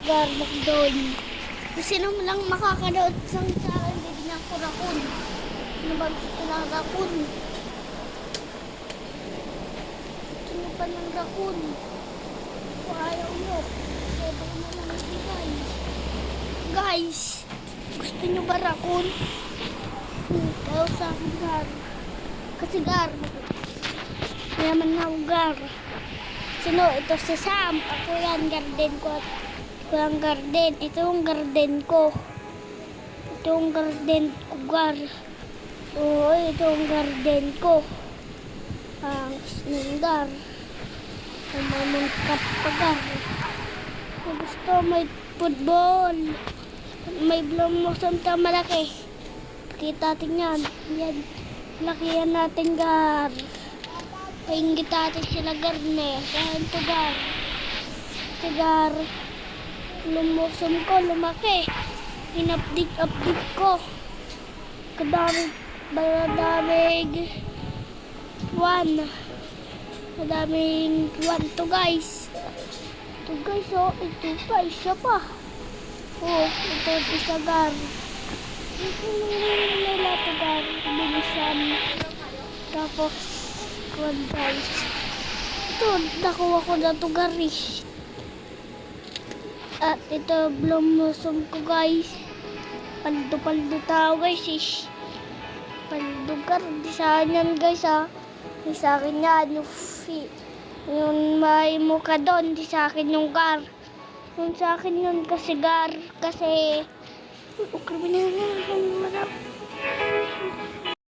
Garbok doon. Kung sino man lang makakanood sa akin, hindi na ako rakun. Ano ba gusto ng rakun? Gusto nyo pa ng rakun? Kung ayaw nyo, pwede ko na lang ibigay. Guys, gusto nyo ba rakun? Ayaw sa akin, Gar. Kasi Gar, mayaman na ako, Gar. Sino? Ito si Sam. Ako yan, garden ko. Ito ang garden. Ito yung garden ko. Ito yung garden ko, Gar. Oo, ito yung garden ko. Ang Gar. Ang mamungkat pa, Gar. Gusto may football. May blossom ta malaki. Kita natin yan. Yan. Lakihan natin, Gar. Paingit natin sila, Garne. Saan to, Gar? Si Gar. Lumusong ko, lumaki. In-update ko. Kadaming one to, guys. Ito, guys, oh. Ito pa, isa pa. Oh, ito, isa, Gar. Ito nila to, Gar. Bilisan. Tapos, guys. Ito, nakuha ko na to, Garis. At ito, blossom ko, guys. Paldo tao, guys. Paldo, Gar. Di saan yan, guys, ha. Di sa akin yan. Yung may mukha doon. Di sa akin yung Gar. Yung sa akin yun kasi, Gar. Kasi, okay,